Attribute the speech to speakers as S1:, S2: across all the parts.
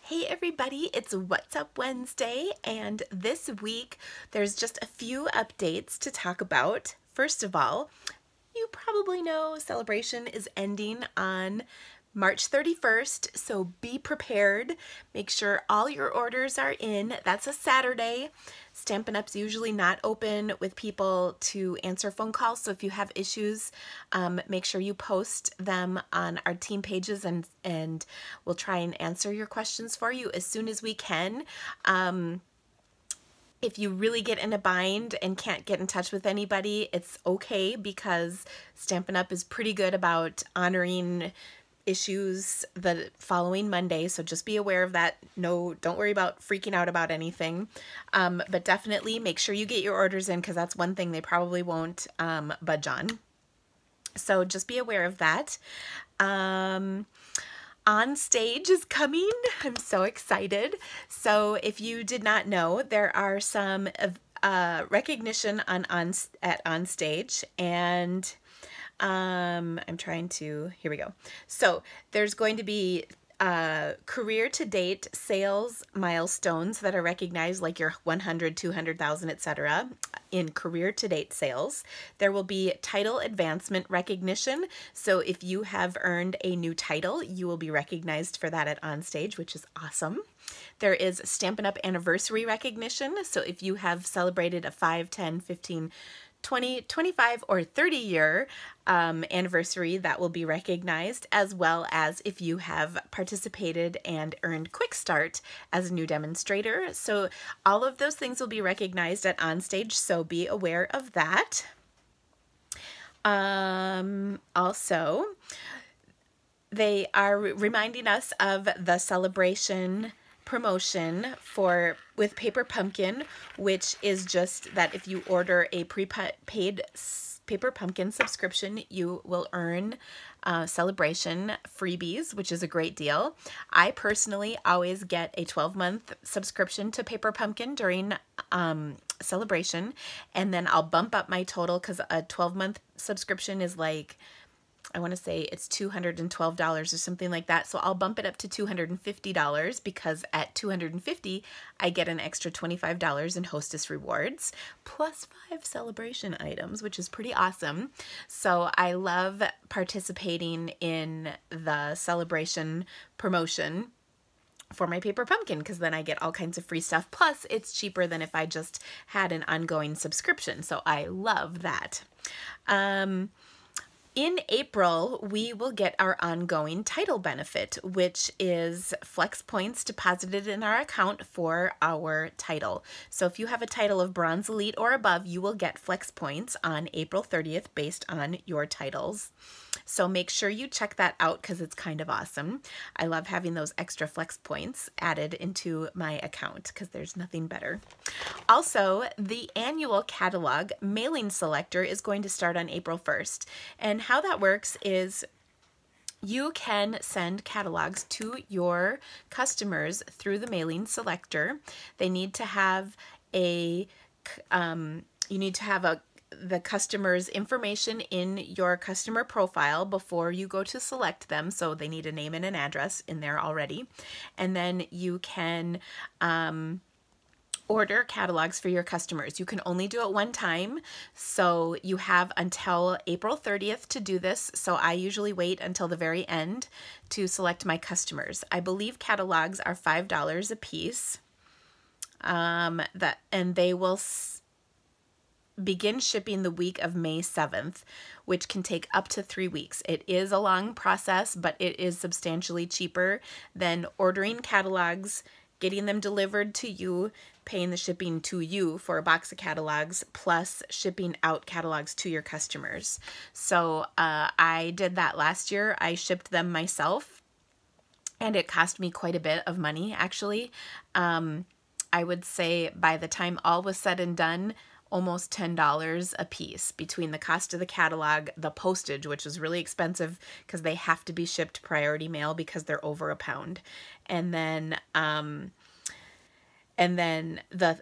S1: Hey everybody, it's What's Up Wednesday, and this week there's just a few updates to talk about. First of all, you probably know Celebration is ending on March 31st, so be prepared. Make sure all your orders are in. That's a Saturday. Stampin' Up's usually not open with people to answer phone calls, so if you have issues, make sure you post them on our team pages and we'll try and answer your questions for you as soon as we can. If you really get in a bind and can't get in touch with anybody, it's okay because Stampin' Up! Is pretty good about honoring issues the following Monday, so just be aware of that. No, don't worry about freaking out about anything, but definitely make sure you get your orders in because that's one thing they probably won't budge on. So just be aware of that. On Stage is coming. I'm so excited. So if you did not know, there are some recognition at On Stage, and I'm trying to, here we go. So there's going to be career to date sales milestones that are recognized, like your 100, 200,000, etc. in career to date sales. There will be title advancement recognition. So if you have earned a new title, you will be recognized for that at On Stage, which is awesome. There is Stampin' Up! Anniversary recognition. So if you have celebrated a 5, 10, 15, 20, 25, or 30-year anniversary, that will be recognized, as well as if you have participated and earned Quick Start as a new demonstrator. So all of those things will be recognized at On Stage, so be aware of that. Also, they are reminding us of the Celebration promotion with Paper Pumpkin, which is just that if you order a prepaid Paper Pumpkin subscription, you will earn Celebration freebies, which is a great deal. I personally always get a 12-month subscription to Paper Pumpkin during Celebration, and then I'll bump up my total because a 12-month subscription is like, I want to say it's $212 or something like that. So I'll bump it up to $250 because at $250, I get an extra $25 in Hostess rewards plus 5 celebration items, which is pretty awesome. So I love participating in the Celebration promotion for my Paper Pumpkin because then I get all kinds of free stuff. Plus, it's cheaper than if I just had an ongoing subscription. So I love that. In April, we will get our ongoing title benefit, which is Flex Points deposited in our account for our title. So if you have a title of Bronze Elite or above, you will get Flex Points on April 30th based on your titles. So make sure you check that out because it's kind of awesome. I love having those extra Flex Points added into my account because there's nothing better. Also, the annual catalog mailing selector is going to start on April 1st. And how that works is you can send catalogs to your customers through the mailing selector. They need to have the customer's information in your customer profile before you go to select them. So they need a name and an address in there already. And then you can order catalogs for your customers. You can only do it one time, so you have until April 30th to do this. So I usually wait until the very end to select my customers. I believe catalogs are $5 a piece, and they will begin shipping the week of May 7th, which can take up to 3 weeks. It is a long process, but it is substantially cheaper than ordering catalogs, getting them delivered to you, paying the shipping to you for a box of catalogs, plus shipping out catalogs to your customers. So I did that last year. I shipped them myself, and it cost me quite a bit of money, actually. I would say by the time all was said and done, almost $10 a piece between the cost of the catalog, the postage, which is really expensive because they have to be shipped priority mail because they're over a pound. And then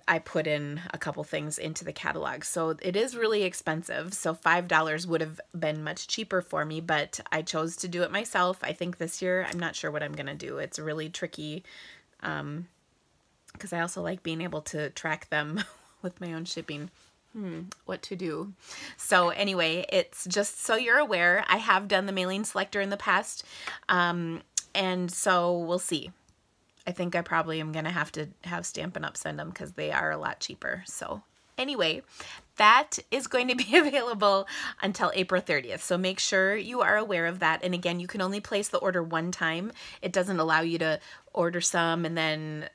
S1: I put in a couple things into the catalog. So it is really expensive. So $5 would have been much cheaper for me, but I chose to do it myself. I think this year, I'm not sure what I'm going to do. It's really tricky because I also like being able to track them with my own shipping. What to do. So anyway, it's just so you're aware, I have done the mailing selector in the past, and so we'll see. I think I probably am going to have Stampin' Up! Send them because they are a lot cheaper. So anyway, that is going to be available until April 30th. So make sure you are aware of that. And again, you can only place the order one time. It doesn't allow you to order some and then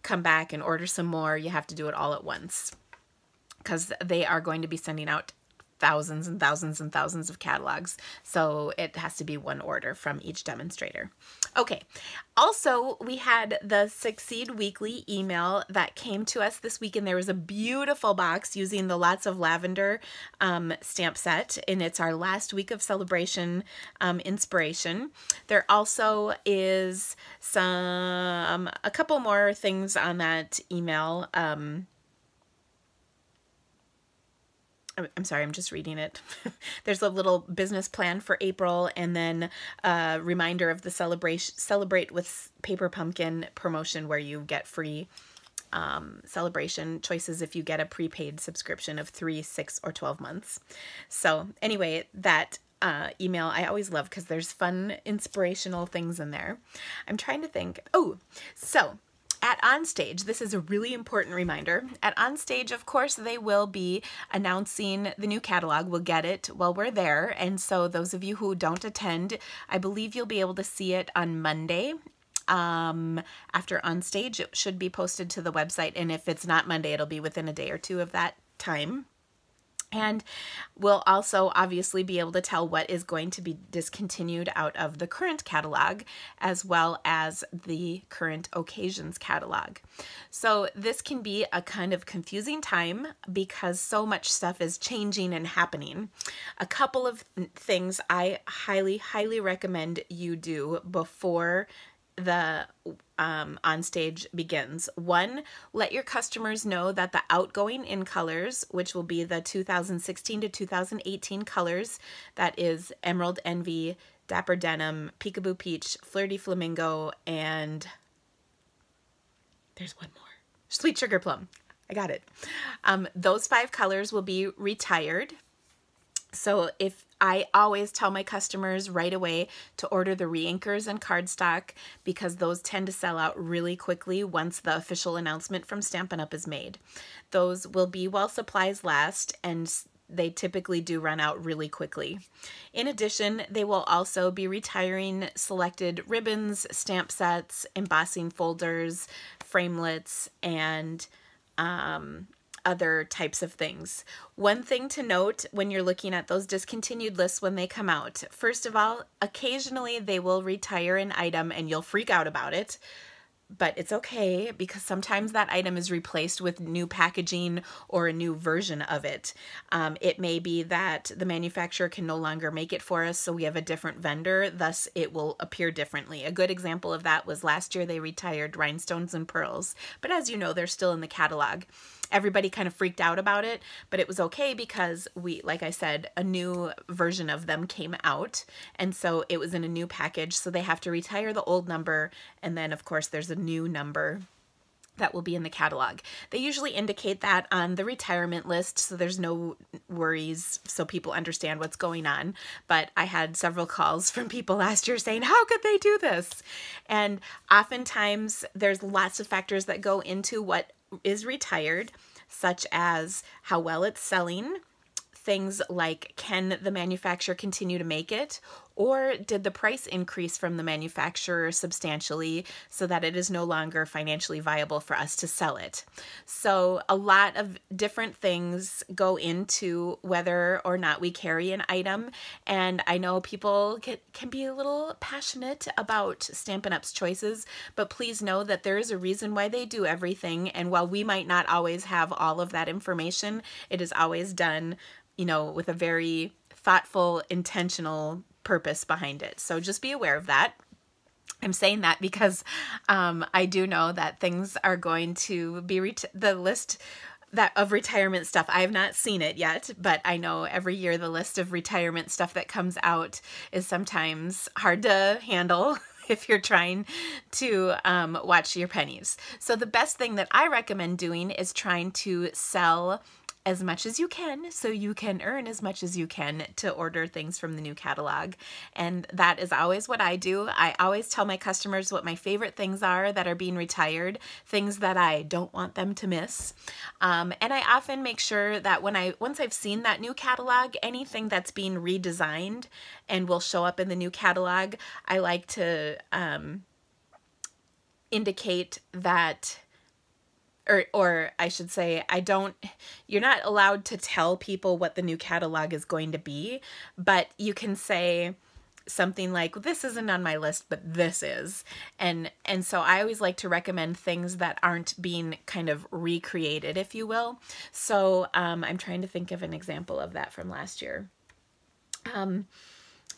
S1: come back and order some more. You have to do it all at once, because they are going to be sending out thousands and thousands and thousands of catalogs. So it has to be one order from each demonstrator. Okay. Also, we had the Succeed Weekly email that came to us this week, and there was a beautiful box using the Lots of Lavender stamp set, and it's our last week of celebration inspiration. There also is a couple more things on that email. I'm sorry, I'm just reading it. There's a little business plan for April, and then a reminder of the Celebrate with Paper Pumpkin promotion, where you get free celebration choices if you get a prepaid subscription of 3, 6, or 12 months. So anyway, that email I always love because there's fun, inspirational things in there. I'm trying to think. Oh, so at Onstage, this is a really important reminder. At Onstage, of course, they will be announcing the new catalog. We'll get it while we're there. And so those of you who don't attend, I believe you'll be able to see it on Monday. After Onstage, it should be posted to the website. And if it's not Monday, it'll be within a day or two of that time. And we'll also obviously be able to tell what is going to be discontinued out of the current catalog, as well as the current occasions catalog. So this can be a kind of confusing time because so much stuff is changing and happening. A couple of things I highly, highly recommend you do before the Onstage begins. One, let your customers know that the outgoing in colors, which will be the 2016 to 2018 colors, that is Emerald Envy, Dapper Denim, Peekaboo Peach, Flirty Flamingo, and there's one more, Sweet Sugar Plum. I got it. Those 5 colors will be retired. So if I always tell my customers right away to order the re-inkers and cardstock, because those tend to sell out really quickly once the official announcement from Stampin' Up! Is made. Those will be while supplies last, and they typically do run out really quickly. In addition, they will also be retiring selected ribbons, stamp sets, embossing folders, framelits, and other types of things. One thing to note when you're looking at those discontinued lists when they come out, first of all, occasionally they will retire an item and you'll freak out about it. But it's okay, because sometimes that item is replaced with new packaging or a new version of it. It may be that the manufacturer can no longer make it for us, so we have a different vendor, thus it will appear differently. A good example of that was last year they retired Rhinestones and Pearls, but as you know, they're still in the catalog. Everybody kind of freaked out about it, but it was okay because like I said, a new version of them came out, and so it was in a new package, so they have to retire the old number, and then of course there's a new number that will be in the catalog. They usually indicate that on the retirement list, so there's no worries, so people understand what's going on. But I had several calls from people last year saying, how could they do this? And oftentimes there's lots of factors that go into what is retired, such as how well it's selling, things like, can the manufacturer continue to make it, or did the price increase from the manufacturer substantially so that it is no longer financially viable for us to sell it? So a lot of different things go into whether or not we carry an item, and I know people can be a little passionate about Stampin' Up's choices, but please know that there is a reason why they do everything, and while we might not always have all of that information, it is always done, you know, with a very thoughtful, intentional purpose behind it. So just be aware of that. I'm saying that because I do know that things are going to be the list of retirement stuff. I have not seen it yet, but I know every year the list of retirement stuff that comes out is sometimes hard to handle if you're trying to watch your pennies. So the best thing that I recommend doing is trying to sell as much as you can so you can earn as much as you can to order things from the new catalog. And that is always what I do. I always tell my customers what my favorite things are that are being retired, things that I don't want them to miss. And I often make sure that once I've seen that new catalog, anything that's being redesigned and will show up in the new catalog, I like to indicate that, or I should say, you're not allowed to tell people what the new catalog is going to be, but you can say something like, this isn't on my list, but this is. And so I always like to recommend things that aren't being kind of recreated, if you will. So I'm trying to think of an example of that from last year.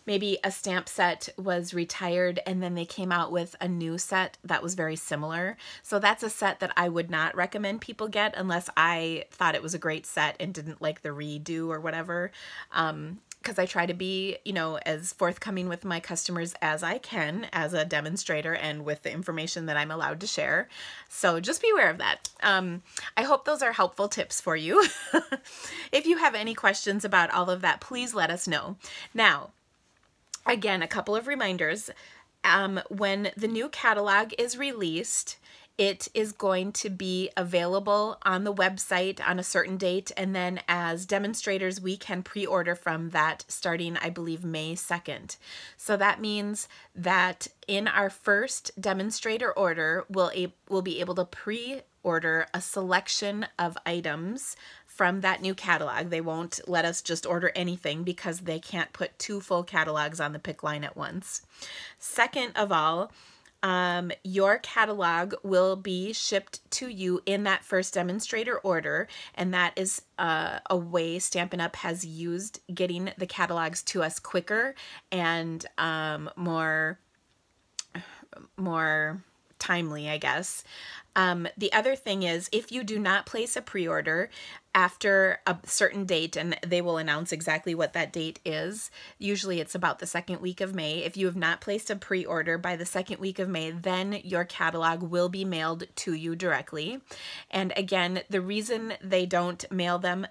S1: Maybe a stamp set was retired and then they came out with a new set that was very similar. So that's a set that I would not recommend people get unless I thought it was a great set and didn't like the redo or whatever. Because I try to be, as forthcoming with my customers as I can as a demonstrator and with the information that I'm allowed to share. So just be aware of that. I hope those are helpful tips for you. If you have any questions about all of that, please let us know. Now, again, a couple of reminders. When the new catalog is released, it is going to be available on the website on a certain date, and then as demonstrators, we can pre-order from that starting, I believe, May 2nd. So that means that in our first demonstrator order, we'll be able to pre-order a selection of items from that new catalog. They won't let us just order anything because they can't put 2 full catalogs on the pick line at once. Second of all, your catalog will be shipped to you in that first demonstrator order, and that is a way Stampin' Up! Has used getting the catalogs to us quicker and more timely, I guess. The other thing is, if you do not place a pre-order after a certain date, and they will announce exactly what that date is, usually it's about the second week of May. If you have not placed a pre-order by the second week of May, then your catalog will be mailed to you directly. And again, the reason they don't mail them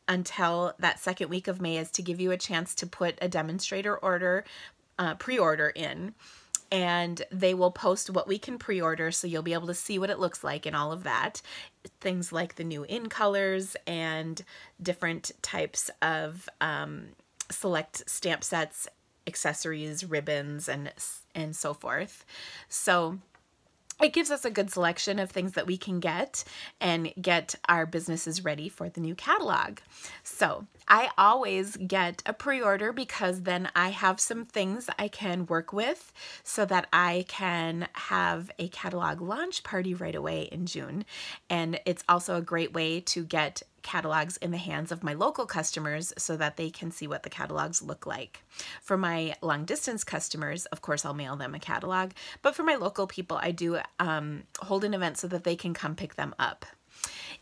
S1: until that second week of May is to give you a chance to put a demonstrator order, pre-order in. And they will post what we can pre-order, so you'll be able to see what it looks like and all of that. Things like the new in colors and different types of select stamp sets, accessories, ribbons, and so forth. So it gives us a good selection of things that we can get and get our businesses ready for the new catalog. So I always get a pre-order because then I have some things I can work with so that I can have a catalog launch party right away in June. And it's also a great way to get catalogs in the hands of my local customers so that they can see what the catalogs look like. For my long distance customers, of course, I'll mail them a catalog, but for my local people, I do hold an event so that they can come pick them up.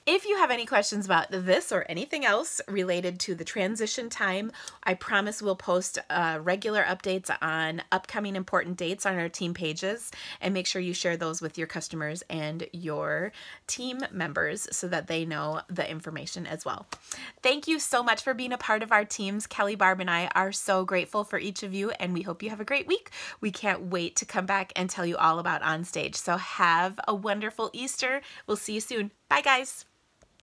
S1: If you have any questions about this or anything else related to the transition time, I promise we'll post regular updates on upcoming important dates on our team pages, and make sure you share those with your customers and your team members so that they know the information as well. Thank you so much for being a part of our teams. Kelly, Barb, and I are so grateful for each of you, and we hope you have a great week. We can't wait to come back and tell you all about Onstage. So have a wonderful Easter. We'll see you soon. Bye, guys.